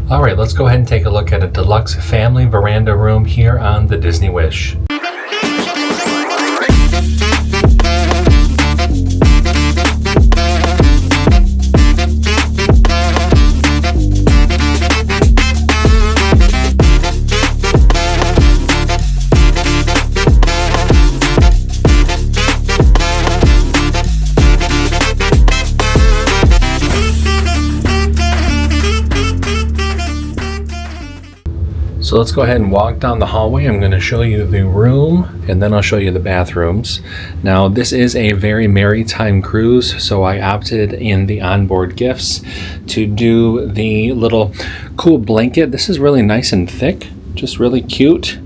All right, let's go ahead and take a look at a deluxe family veranda room here on the Disney Wish. So let's go ahead and walk down the hallway. I'm going to show you the room and then I'll show you the bathrooms. Now this is a very maritime cruise, so I opted in the onboard gifts to do the little cool blanket. This is really nice and thick, just really cute.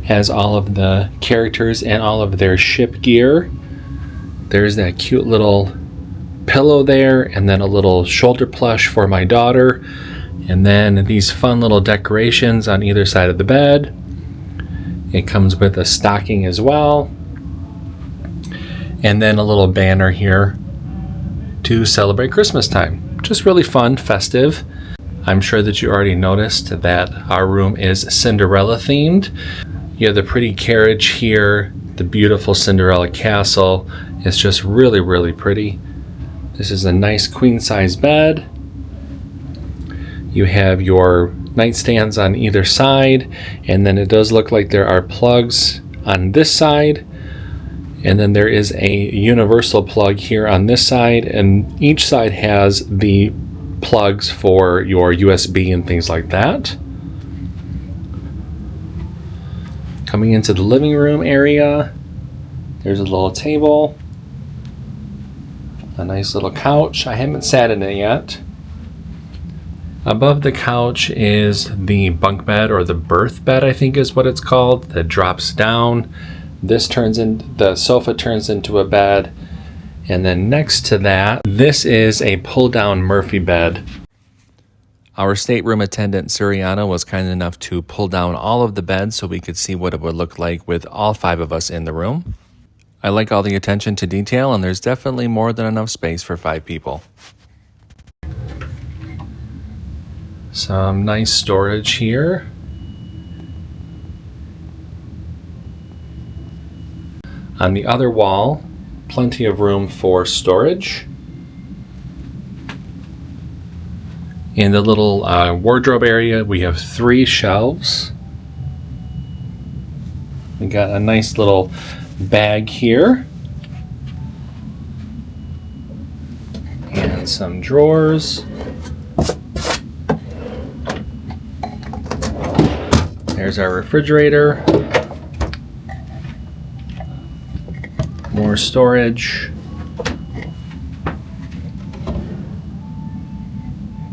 Has all of the characters and all of their ship gear. There's that cute little pillow there and then a little shoulder plush for my daughter. And then these fun little decorations on either side of the bed. It comes with a stocking as well. And then a little banner here to celebrate Christmas time. Just really fun, festive. I'm sure that you already noticed that our room is Cinderella themed. You have the pretty carriage here, the beautiful Cinderella castle. It's just really, really pretty. This is a nice queen size bed. You have your nightstands on either side, and then it does look like there are plugs on this side, and then there is a universal plug here on this side, and each side has the plugs for your USB and things like that. Coming into the living room area, there's a little table, a nice little couch. I haven't sat in it yet. Above the couch is the bunk bed, or the berth bed, I think is what it's called, that drops down. The sofa turns into a bed. And then next to that, this is a pull-down Murphy bed. Our stateroom attendant, Suriana, was kind enough to pull down all of the beds so we could see what it would look like with all 5 of us in the room. I like all the attention to detail, and there's definitely more than enough space for 5 people. Some nice storage here. On the other wall, plenty of room for storage. In the little wardrobe area, we have 3 shelves. We got a nice little bag here. And some drawers. There's our refrigerator. More storage.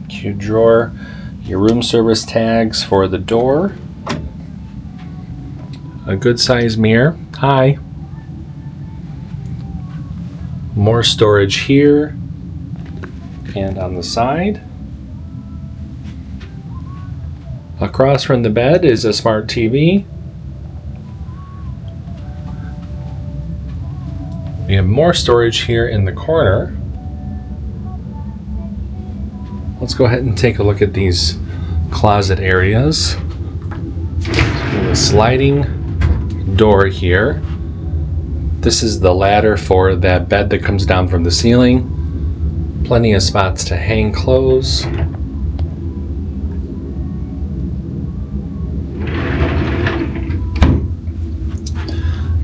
Cute drawer. Your room service tags for the door. A good size mirror. Hi. More storage here and on the side. Across from the bed is a smart TV. We have more storage here in the corner. Let's go ahead and take a look at these closet areas. So we have a sliding door here. This is the ladder for that bed that comes down from the ceiling. Plenty of spots to hang clothes.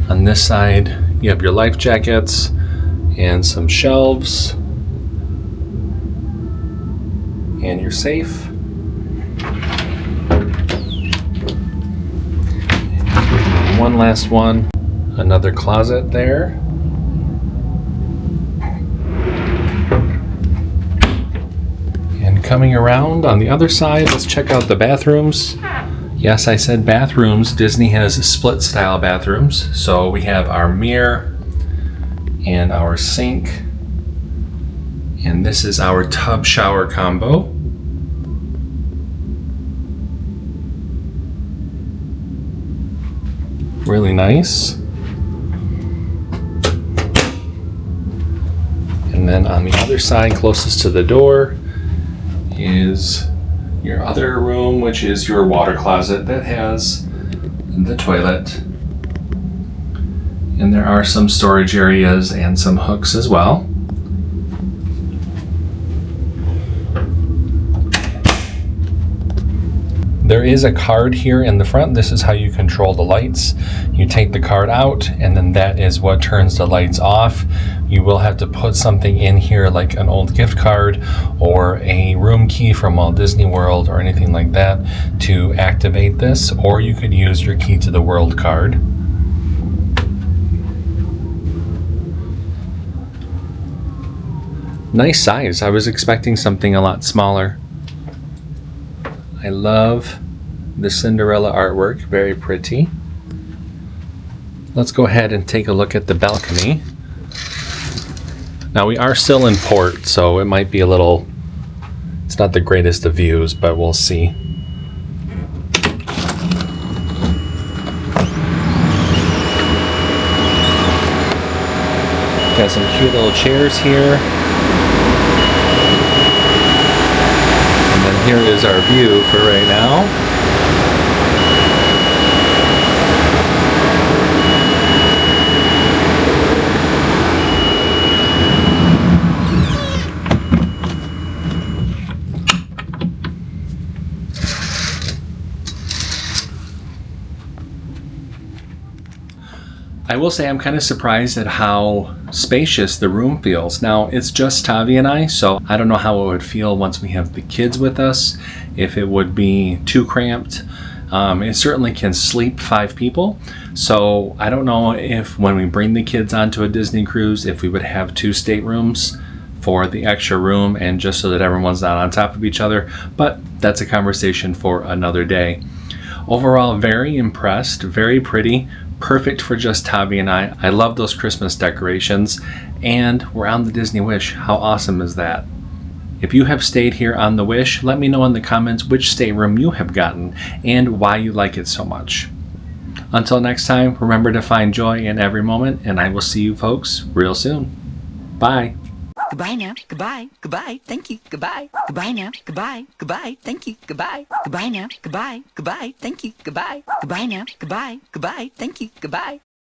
On this side, you have your life jackets and some shelves and your safe. And one last one, another closet there. And coming around on the other side, let's check out the bathrooms. Yes, I said bathrooms. Disney has split style bathrooms. So we have our mirror and our sink. And this is our tub shower combo. Really nice. And then on the other side, closest to the door, is Your other room, which is your water closet that has the toilet. And there are some storage areas and some hooks as well. There is a card here in the front. This is how you control the lights. You take the card out, and then that is what turns the lights off. You will have to put something in here like an old gift card or a room key from Walt Disney World or anything like that to activate this, or you could use your Key to the World card. Nice size. I was expecting something a lot smaller. I love the Cinderella artwork, very pretty. Let's go ahead and take a look at the balcony. Now we are still in port, so it might be it's not the greatest of views, but we'll see. Got some cute little chairs here. Here is our view for right now. I will say I'm kind of surprised at how spacious the room feels. Now, it's just Tavi and I, so I don't know how it would feel once we have the kids with us, if it would be too cramped. It certainly can sleep 5 people, so I don't know if when we bring the kids onto a Disney cruise, if we would have 2 staterooms for the extra room and just so that everyone's not on top of each other, but that's a conversation for another day. Overall, very impressed, very pretty. Perfect for just Tavi and I. I love those Christmas decorations, and we're on the Disney Wish. How awesome is that? If you have stayed here on the Wish, let me know in the comments which stateroom you have gotten and why you like it so much. Until next time, remember to find joy in every moment, and I will see you folks real soon. Bye. Goodbye now. Goodbye. Goodbye. Thank you. Goodbye. Goodbye now. Goodbye. Goodbye. Thank you. Goodbye. Goodbye now. Goodbye. Goodbye. Thank you. Goodbye. Goodbye now. Goodbye. Goodbye. Thank you. Goodbye.